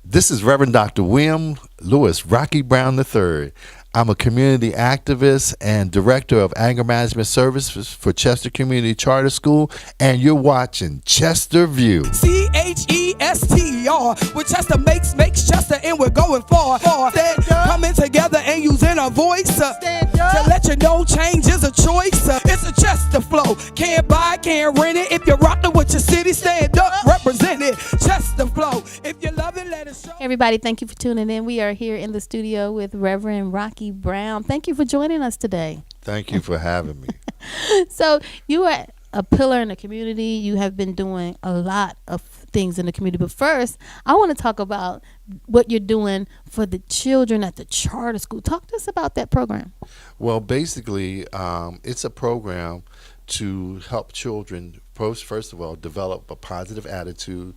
This is Reverend Dr. William Lewis Rocky Brown III. I'm a community activist and director of anger management services for Chester Community Charter School, and you're watching Chester View. Chester, with Chester makes Chester, and we're going far. Coming together and using our voice to let you know change is a choice. It's a Chester flow. Can't buy, can't rent it. If you're rocking with your city, stand up, represent it. Chester flow. If you love it, let it show. Hey everybody, thank you for tuning in. We are here in the studio with Reverend Rocky Brown. Thank you for joining us today. Thank you for having me. So you are a pillar in the community. You have been doing a lot of things in the community. But first, I want to talk about what you're doing for the children at the charter school. Talk to us about that program. Well, basically, it's a program to help children, first of all, develop a positive attitude.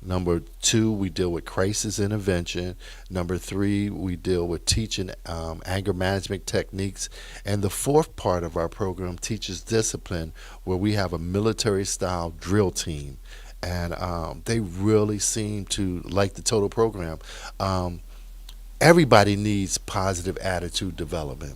Number 2, we deal with crisis intervention. Number 3, we deal with teaching anger management techniques. And the 4th part of our program teaches discipline, where we have a military-style drill team. And they really seem to like the total program. Everybody needs positive attitude development.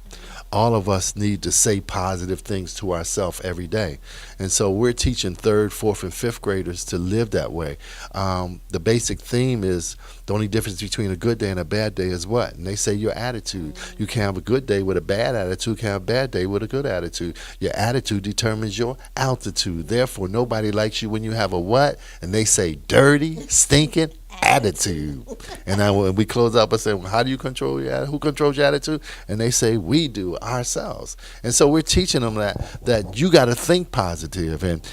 All of us need to say positive things to ourselves every day. And so we're teaching 3rd, 4th, and 5th graders to live that way. The basic theme is the only difference between a good day and a bad day is what? And they say your attitude. You can have a good day with a bad attitude, you can have a bad day with a good attitude. Your attitude determines your altitude. Therefore, nobody likes you when you have a what? And they say dirty, stinking attitude. And then when we close up, I say, well, how do you control your attitude? Who controls your attitude? And they say, we do, ourselves. And so we're teaching them that you got to think positive. And,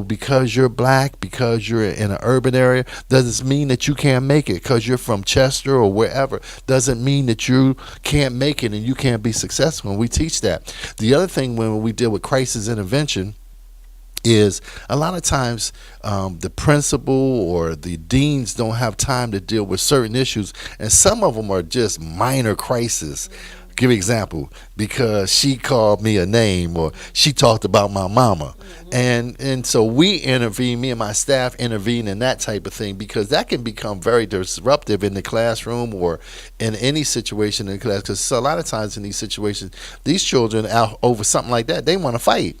because you're black, because you're in an urban area, doesn't mean that you can't make it. Because you're from Chester or wherever, doesn't mean that you can't make it and you can't be successful. And we teach that. The other thing when we deal with crisis intervention is a lot of times the principal or the deans don't have time to deal with certain issues, and some of them are just minor crises. Give an example, because she called me a name or she talked about my mama. And so we intervene, me and my staff intervene in that type of thing, because that can become very disruptive in the classroom or in any situation in the class, because a lot of times in these situations, these children out over something like that, they want to fight.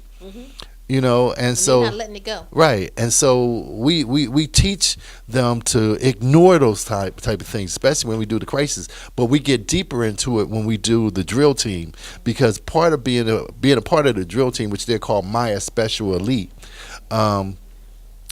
And so you're not letting it go. Right. And so we teach them to ignore those type of things, especially when we do the crisis. But we get deeper into it when we do the drill team, because part of being a part of the drill team, which they're called Maya Special Elite,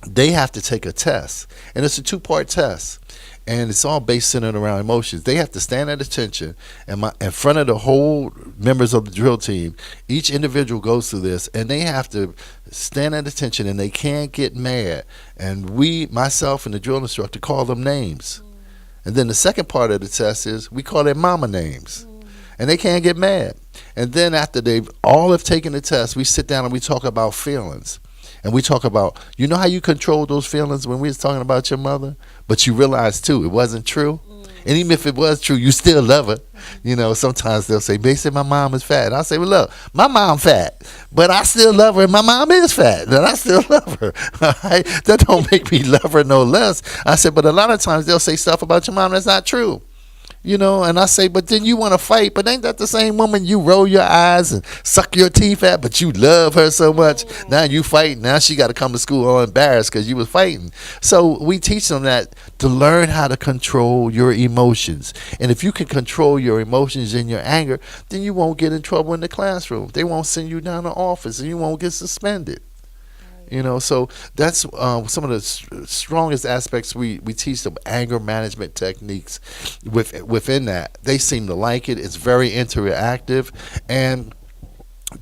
they have to take a test, and it's a 2-part test. And it's all based centered around emotions. They have to stand at attention in front of the whole members of the drill team. Each individual goes through this, and they have to stand at attention, and they can't get mad. And myself and the drill instructor, call them names. And then the second part of the test is we call them mama names. And they can't get mad. And then after they've all have taken the test, we sit down and we talk about feelings. And we talk about, how you control those feelings when we was talking about your mother? But you realize, too, it wasn't true. And even if it was true, you still love her. Sometimes they'll say, my mom is fat. And I'll say, well, look, my mom fat, but I still love her, and my mom is fat, and I still love her. All right? That don't make me love her no less. I said, but a lot of times they'll say stuff about your mom that's not true. And I say, but then you want to fight, but ain't that the same woman you roll your eyes and suck your teeth at, but you love her so much? Now you fighting. Now she got to come to school all embarrassed because you was fighting. So we teach them that to learn how to control your emotions. And if you can control your emotions and your anger, then you won't get in trouble in the classroom. They won't send you down to office, and you won't get suspended. So that's some of the strongest aspects we teach them, anger management techniques within that. They seem to like it. It's very interactive. And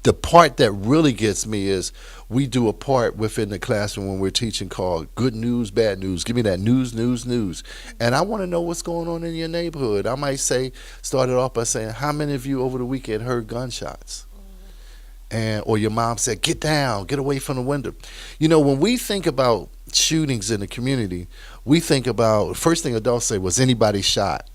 the part that really gets me is we do a part within the classroom when we're teaching called good news, bad news. Give me that news. And I want to know what's going on in your neighborhood. I might start it off by saying, how many of you over the weekend heard gunshots? Or your mom said, get down, get away from the window. When we think about shootings in the community, we think about, first thing adults say, was anybody shot?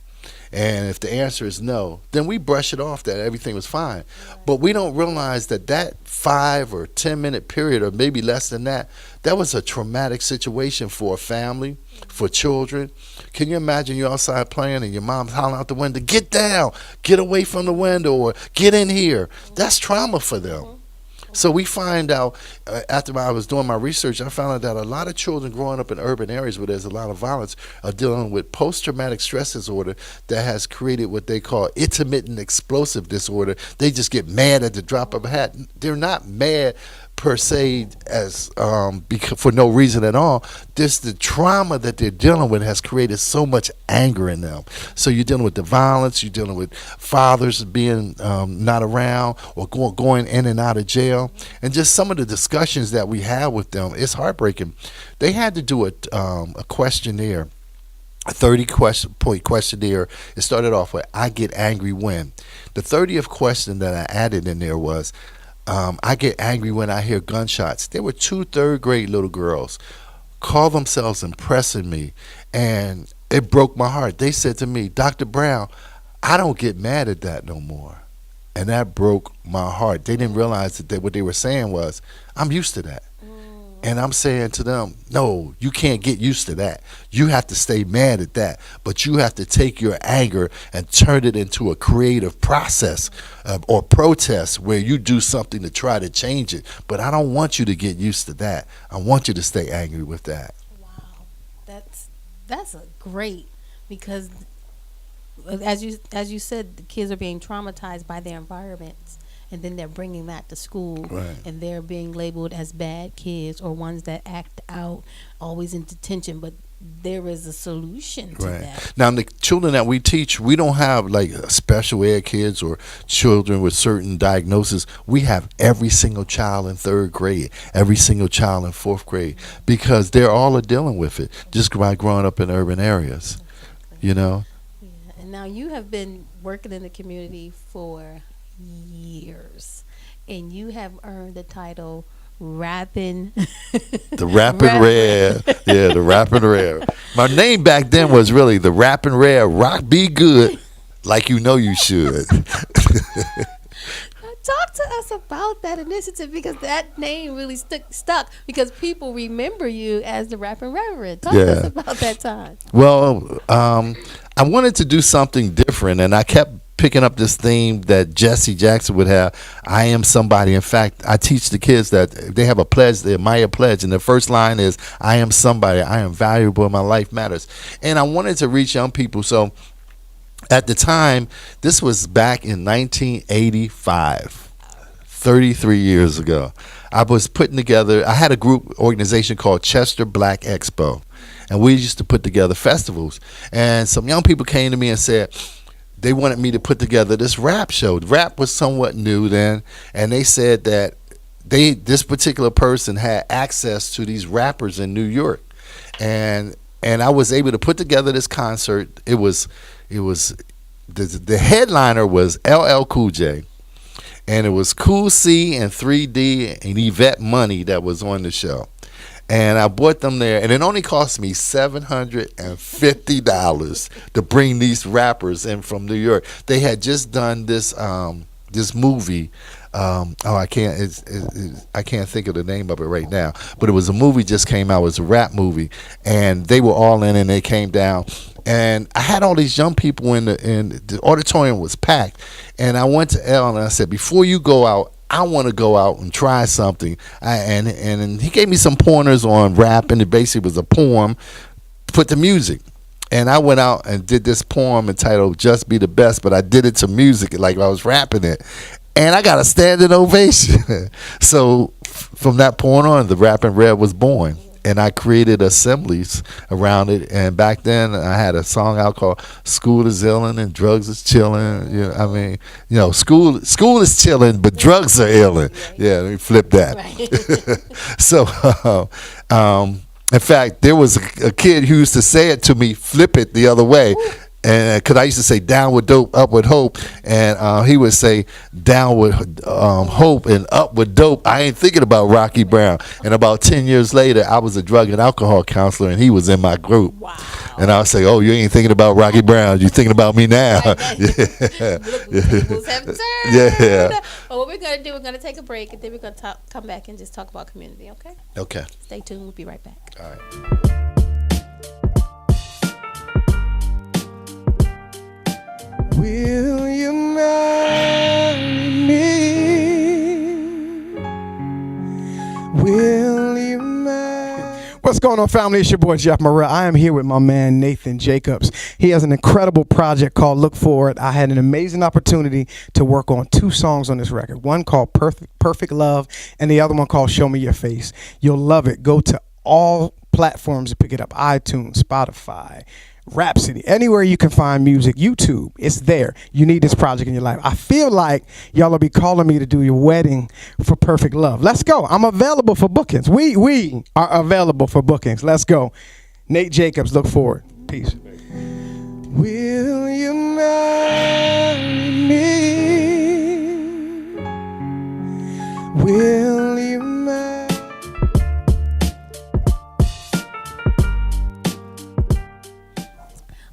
And if the answer is no, then we brush it off that everything was fine. But we don't realize that 5 or 10 minute period, or maybe less than that, that was a traumatic situation for a family, for children. Can you imagine you're outside playing and your mom's hollering out the window, get down, get away from the window, or get in here? That's trauma for them. So we find out, after I was doing my research, I found out that a lot of children growing up in urban areas where there's a lot of violence are dealing with post-traumatic stress disorder that has created what they call intermittent explosive disorder. They just get mad at the drop of a hat. They're not mad per se as for no reason at all. Just the trauma that they're dealing with has created so much anger in them. So you're dealing with the violence, you're dealing with fathers being not around, or going in and out of jail, and just some of the discussions that we have with them. It's heartbreaking. They had to do a questionnaire, a 30-point questionnaire. It started off with, I get angry when. The 30th question that I added in there was, I get angry when I hear gunshots. There were 2 third-grade little girls call themselves impressing me, and it broke my heart. They said to me, Dr. Brown, I don't get mad at that no more. And that broke my heart. They didn't realize that what they were saying was, I'm used to that. And I'm saying to them, no, you can't get used to that. You have to stay mad at that. But you have to take your anger and turn it into a creative process or protest where you do something to try to change it. But I don't want you to get used to that. I want you to stay angry with that. Wow. That's a great, because as you said, the kids are being traumatized by their environments. And then they're bringing that to school, right, and they're being labeled as bad kids or ones that act out, always in detention. But there is a solution to that. Now, the children that we teach, we don't have like special ed kids or children with certain diagnoses. We have every single child in 3rd grade, every single child in 4th grade, because they're all dealing with it just by growing up in urban areas, you know. Yeah. And now you have been working in the community for years, and you have earned the title Rapping the Rapping Rare. Yeah, the Rapping Rare. My name back then was really the Rapping Rare Rock Be Good Like You Know You Should. Talk to us about that initiative, because that name really stuck because people remember you as the Rapping Reverend. Talk to us about that time. Well, I wanted to do something different, and I kept picking up this theme that Jesse Jackson would have. I am somebody. In fact, I teach the kids that they have a pledge, the Maya pledge, and the first line is, I am somebody. I am valuable. My life matters. And I wanted to reach young people. So at the time, this was back in 1985, 33 years ago. I was putting together, I had a group organization called Chester Black Expo, and we used to put together festivals. And some young people came to me and said, they wanted me to put together this rap show. Rap was somewhat new then, and they said that this particular person had access to these rappers in New York, and I was able to put together this concert. It was the headliner was LL Cool J, and it was Cool C and 3D and Yvette Money that was on the show. And I brought them there, and it only cost me $750 to bring these rappers in from New York. They had just done this movie. I can't think of the name of it right now, but it was a movie just came out. It was a rap movie, and they were all in, and they came down. And I had all these young people in the auditorium was packed, and I went to L and I said, before you go out, I want to go out and try something. And he gave me some pointers on rap, and it basically was a poem, put the music. And I went out and did this poem entitled Just Be the Best, but I did it to music like I was rapping it. And I got a standing ovation. So from that point on, the Rapping Red was born. And I created assemblies around it. And back then, I had a song out called "School is Illin' and Drugs is Chillin'." You know, I mean, you know, school is chillin', but drugs are illin'. Yeah, let me flip that. Right. So, in fact, there was a kid who used to say it to me, flip it the other way. And because I used to say down with dope, up with hope, and he would say down with hope and up with dope. I ain't thinking about Rocky Brown. And about 10 years later, I was a drug and alcohol counselor, and he was in my group. Wow. And I would say, "Oh, you ain't thinking about Rocky Brown. You're thinking about me now." Yeah. Tables have turned. Yeah. Well, what we're gonna do, we're gonna take a break, and then we're gonna come back and just talk about community. Okay? Okay. Stay tuned. We'll be right back. All right. Will you marry me? Will you marry? What's going on, family? It's your boy Jeff Morrell. I am here with my man Nathan Jacobs. He has an incredible project called Look Forward. I had an amazing opportunity to work on 2 songs on this record. One called Perfect Love, and the other one called Show Me Your Face. You'll love it. Go to all platforms to pick it up: iTunes, Spotify, Rhapsody, anywhere you can find music, YouTube, it's there. You need this project in your life. I feel like y'all will be calling me to do your wedding for Perfect Love. Let's go. I'm available for bookings. We are available for bookings. Let's go. Nate Jacobs, Look Forward. Peace. Will you marry me? Will you marry?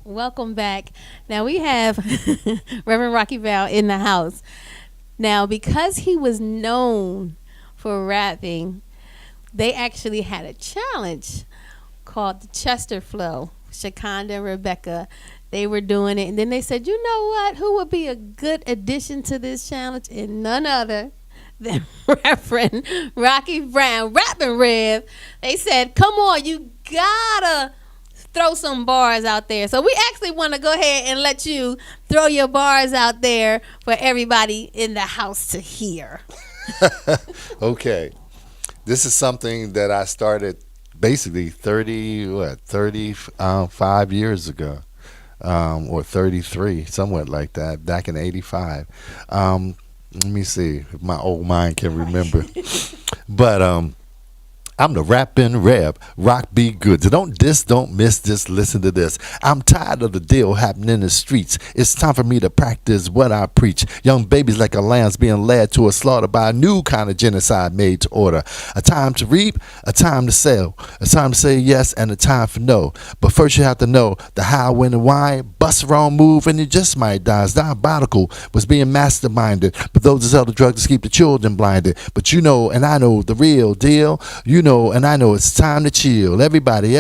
Welcome back. Now we have Reverend Rocky Brown in the house. Now, because he was known for rapping, they actually had a challenge called the Chester Flow. Shakonda and Rebecca, they were doing it. And then they said, you know what? Who would be a good addition to this challenge? And none other than Reverend Rocky Brown, rapping Rev. They said, come on, you gotta throw some bars out there. So we actually want to go ahead and let you throw your bars out there for everybody in the house to hear. Okay. This is something that I started basically 35 years ago, or 33, somewhat like that, back in 85. Let me see if my old mind can remember. But I'm the rapping Rev, rock be good. So don't miss this, listen to this. I'm tired of the deal happening in the streets. It's time for me to practice what I preach. Young babies like a lambs being led to a slaughter by a new kind of genocide made to order. A time to reap, a time to sell, a time to say yes, and a time for no. But first you have to know the how, when, and why. Bust a wrong move and you just might die. It's diabolical, was being masterminded. But those that sell the drugs to keep the children blinded. But you know, and I know the real deal. You know, and I know it's time to chill. Everybody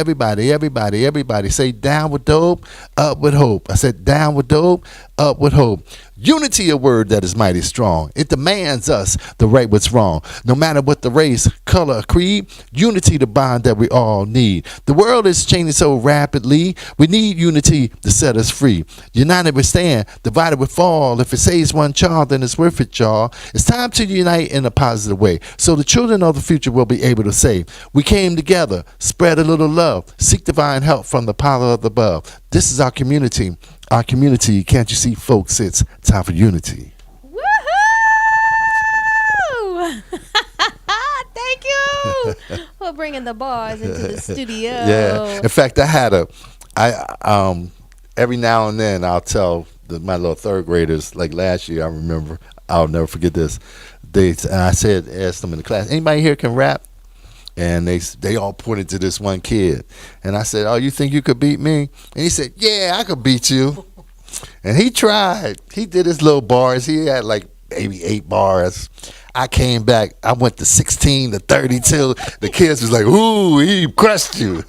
say down with dope, up with hope. I said down with dope, up with hope. Unity, a word that is mighty strong. It demands us to right what's wrong. No matter what the race, color, creed, unity the bond that we all need. The world is changing so rapidly. We need unity to set us free. United we stand, divided we fall. If it saves one child, then it's worth it, y'all. It's time to unite in a positive way, so the children of the future will be able to say, we came together, spread a little love, seek divine help from the power of the above. This is our community. Our community, can't you see, folks, it's time for unity. Woohoo! Thank you for bringing the bars into the studio. Yeah. In fact, every now and then I'll tell my little third graders, like last year, I remember, I'll never forget this. Asked them in the class, anybody here can rap? And they all pointed to this one kid. And I said, oh, you think you could beat me? And he said, yeah, I could beat you. And he tried. He did his little bars. He had like maybe 8 bars. I came back. I went to 16 to 32. The kids was like, ooh, he crushed you.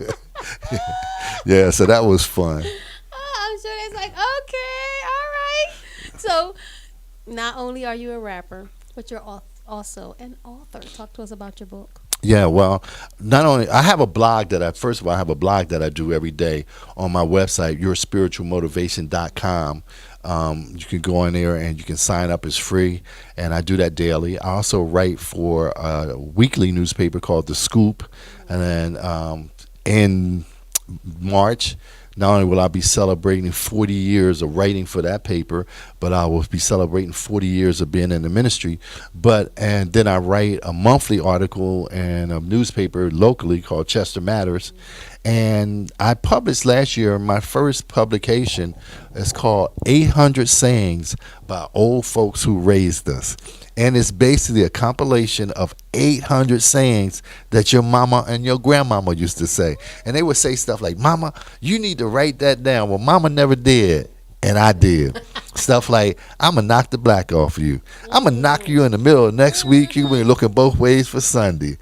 Yeah, so that was fun. I'm sure it's like, okay, all right. So not only are you a rapper, but you're also an author. Talk to us about your book. Yeah, well, not only I have a blog that I do every day on my website, yourspiritualmotivation.com. You can go in there and you can sign up. It's free, and I do that daily. I also write for a weekly newspaper called The Scoop, and then in March, not only will I be celebrating 40 years of writing for that paper, but I will be celebrating 40 years of being in the ministry. And then I write a monthly article in a newspaper locally called Chester Matters. And I published last year my first publication. It's called 800 Sayings by Old Folks Who Raised Us. And it's basically a compilation of 800 sayings that your mama and your grandmama used to say. And they would say stuff like, Mama, you need to write that down. Well, Mama never did. And I did. Stuff like, I'm going to knock the black off of you. I'm going to knock you in the middle. Next week, you're going to be looking both ways for Sunday.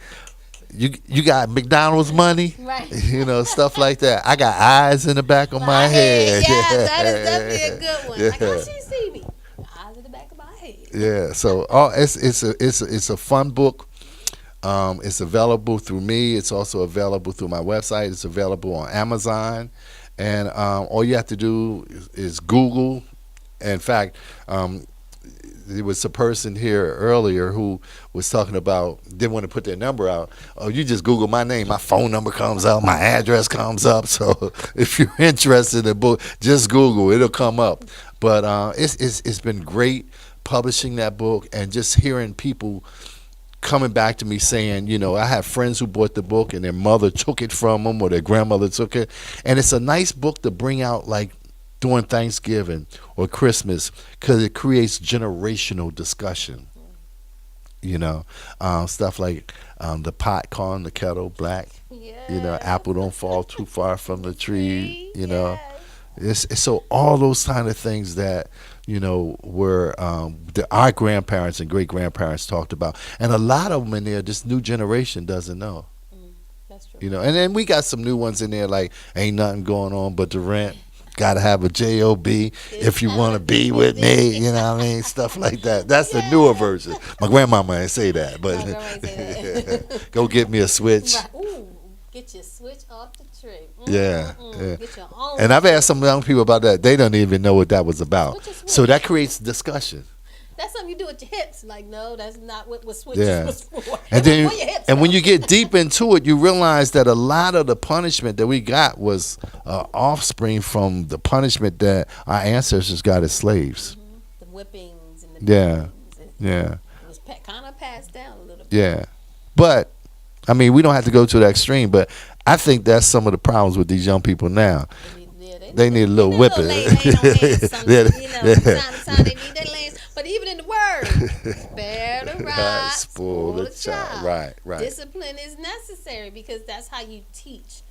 You got McDonald's money? Right. You know, stuff like that. I got eyes in the back of my head. Yeah, that is definitely a good one. Yeah. Like, how she see me? Eyes in the back of my head. Yeah, so it's a fun book. It's available through me. It's also available through my website. It's available on Amazon. And all you have to do is Google. In fact, there was a person here earlier who was talking about, didn't want to put their number out. Oh, you just Google my name, my phone number comes up, my address comes up. So if you're interested in the book, just Google, it'll come up. But it's been great publishing that book and just hearing people coming back to me saying, you know, I have friends who bought the book and their mother took it from them or their grandmother took it. And it's a nice book to bring out like during Thanksgiving or Christmas because it creates generational discussion. You know, stuff like the pot calling the kettle black. Yeah. You know, apple don't fall too far from the tree. You know, it's so all those kind of things that, you know, were our grandparents and great grandparents talked about, and a lot of them in there this new generation doesn't know. That's true. You know, and then we got some new ones in there like ain't nothing going on but the rent. Gotta have a job if you want to be with me. You know what I mean? Stuff like that. That's the newer version. My grandmama ain't say that, but My grandma ain't say that. go get me a switch. Right. Ooh, get your switch off the tree. Yeah. Get your own. And I've asked some young people about that. They don't even know what that was about. Switch is what? So that creates discussion. That's something you do with your hips. Like, no, that's not what switch Yeah. was for. And then, Where your hips and when go. you get deep into it, you realize that a lot of the punishment that we got was offspring from the punishment that our ancestors got as slaves. The whippings and the Yeah. beatings. Yeah. It was kind of passed down a little bit. Yeah. But, I mean, we don't have to go to the extreme, but I think that's some of the problems with these young people now. They need a little whipping. Lay on hands, something, Yeah. you know, from time to time they need their legs. But even in the word, spare the rod, spoil the child. Right. Discipline is necessary because that's how you teach.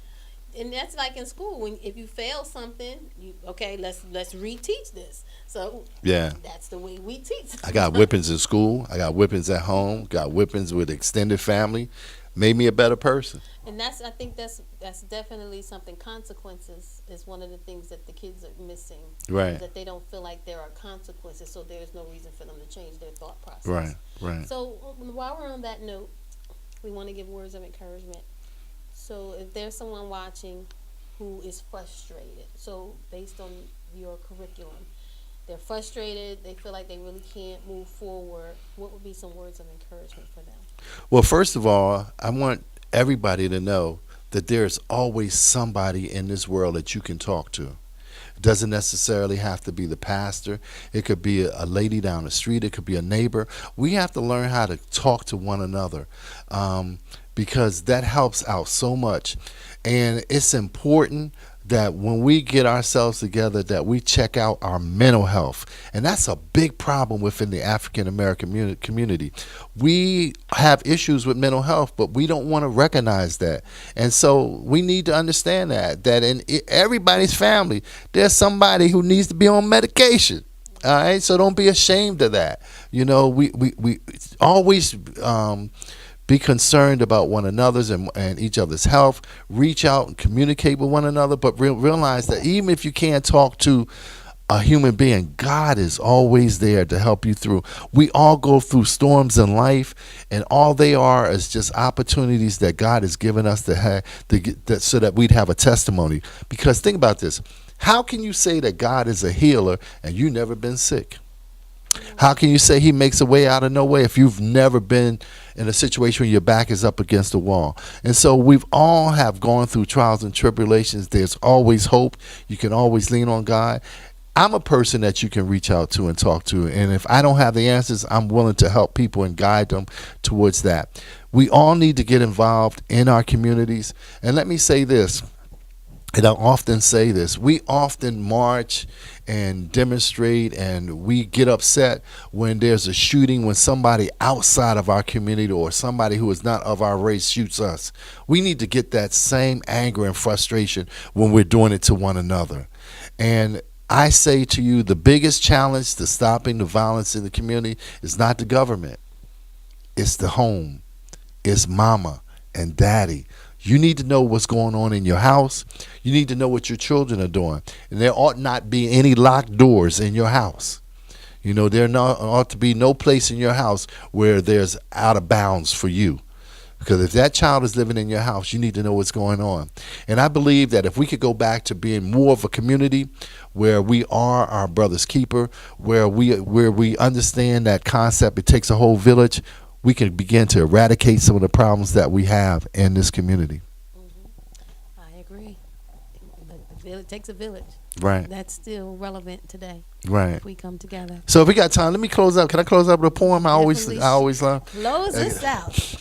And that's like in school. When if you fail something, let's reteach this. So Yeah. that's the way we teach. I got whippings in school. I got whippings at home. Got whippings with extended family. Made me a better person. And I think that's definitely something. Consequences is one of the things that the kids are missing. Right. That they don't feel like there are consequences, so there's no reason for them to change their thought process. Right. So while we're on that note, we want to give words of encouragement. So if there's someone watching who is frustrated, so based on your curriculum, they're frustrated, they feel like they really can't move forward, what would be some words of encouragement for them? Well, first of all, I want everybody to know that there's always somebody in this world that you can talk to. It doesn't necessarily have to be the pastor. It could be a lady down the street. It could be a neighbor. We have to learn how to talk to one another because that helps out so much. And it's important that when we get ourselves together that we check out our mental health. And that's a big problem within the African American community. We have issues with mental health, but we don't want to recognize that. And so we need to understand that in everybody's family, there's somebody who needs to be on medication. All right, so don't be ashamed of that. You know, we always be concerned about one another's and each other's health. Reach out and communicate with one another, but realize that even if you can't talk to a human being, God is always there to help you through. We all go through storms in life, and all they are is just opportunities that God has given us to have so that we'd have a testimony. Because think about this. How can you say that God is a healer and you've never been sick? How can you say he makes a way out of no way if you've never been in a situation where your back is up against the wall? And so we've all have gone through trials and tribulations. There's always hope. You can always lean on God. I'm a person that you can reach out to and talk to. And if I don't have the answers, I'm willing to help people and guide them towards that. We all need to get involved in our communities. And let me say this. And I often say this, we often march and demonstrate and we get upset when there's a shooting, when somebody outside of our community or somebody who is not of our race shoots us. We need to get that same anger and frustration when we're doing it to one another. And I say to you, the biggest challenge to stopping the violence in the community is not the government. It's the home. It's mama and daddy. You need to know what's going on in your house. You need to know what your children are doing. And there ought not be any locked doors in your house. You know, ought to be no place in your house where there's out of bounds for you. Because if that child is living in your house, you need to know what's going on. And I believe that if we could go back to being more of a community where we are our brother's keeper, where we understand that concept, it takes a whole village, we can begin to eradicate some of the problems that we have in this community. I agree. It takes a village. Right. That's still relevant today. Right. If we come together. So if we got time, let me close up. Can I close up with a poem? I always love. Close this out.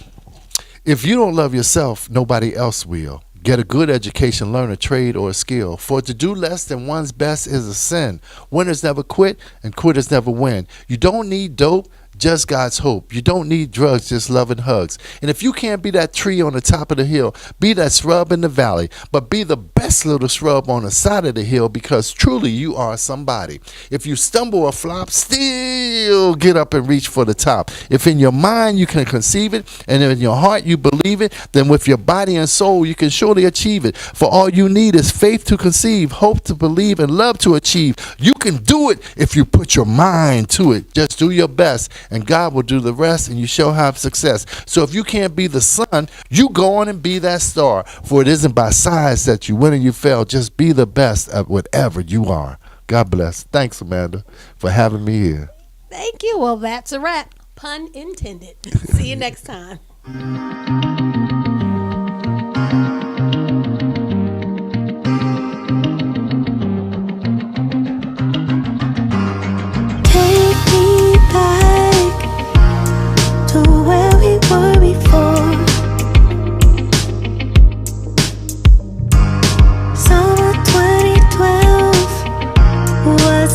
If you don't love yourself, nobody else will. Get a good education, learn a trade or a skill. For to do less than one's best is a sin. Winners never quit and quitters never win. You don't need dope, just God's hope. You don't need drugs, just love and hugs. And if you can't be that tree on the top of the hill, be that shrub in the valley, but be the best little shrub on the side of the hill, because truly you are somebody. If you stumble or flop, still get up and reach for the top. If in your mind you can conceive it, and in your heart you believe it, then with your body and soul you can surely achieve it. For all you need is faith to conceive, hope to believe, and love to achieve. You can do it if you put your mind to it. Just do your best, and God will do the rest, and you shall have success. So if you can't be the sun, you go on and be that star. For it isn't by size that you win and you fail. Just be the best at whatever you are. God bless. Thanks, Amanda, for having me here. Thank you. Well, that's a wrap. Pun intended. See you next time.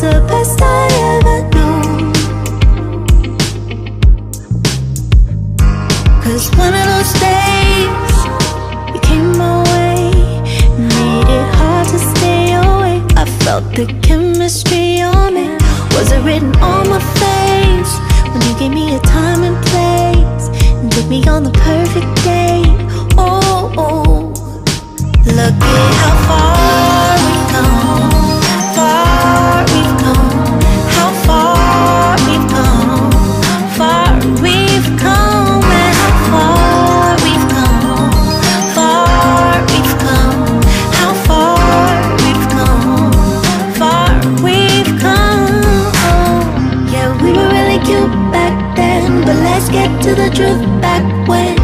The best I ever known. 'Cause one of those days you came my way, made it hard to stay away. I felt the chemistry on it. Was it written on my face when you gave me a time and place and took me on the perfect date? Oh, oh, look at how far we've come. Far we've come, how far we've come, far we've come, and how far we've come, far we've come, how far we've come, far we've come. Yeah, we were really cute back then, but let's get to the truth. Back when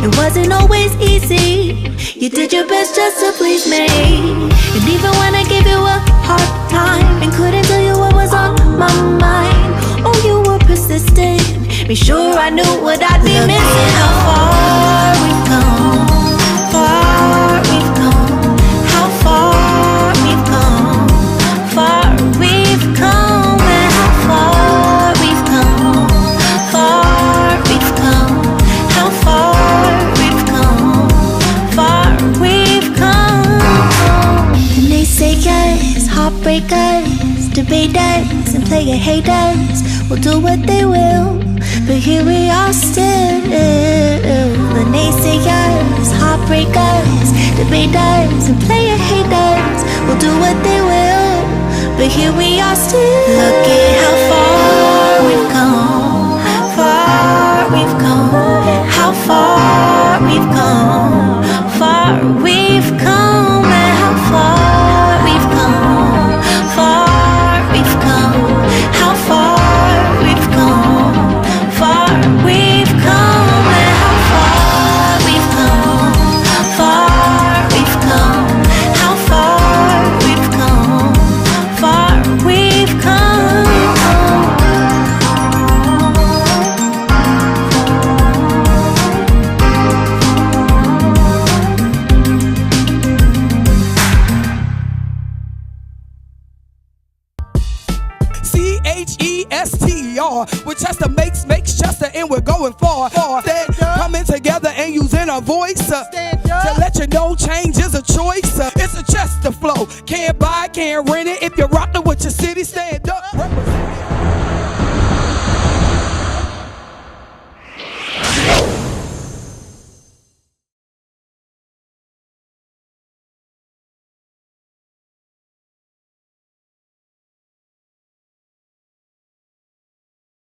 it wasn't always easy, you did your best just to please me. And even when I gave you a hard time and couldn't tell you what was on my mind, oh, you were persistent. Be sure I knew what I'd be missing. How far we've come, far we've come, how far we've come, far we've come, and how far we've come, far we've come, how far we've come, far we've come. And they say yes, heartbreakers, debaters, and player haters will do what they will, but here we are still. The naysayers, heartbreakers, debaters, and player haters will do what they will, but here we are still. Look at how far we've come, far we've come, how far we've come, far we've come, and how far we've come, far we've come, how far we've come, far we've come, and how far we've come, far we've come, how far we've come, far we've come. Chester. With Chester makes Chester, and we're going far. Instead, coming together and using our voice to let you know change is a choice. It's a Chester flow. Can't buy, can't rent it. If you're rocking with your city, stand up. Represent.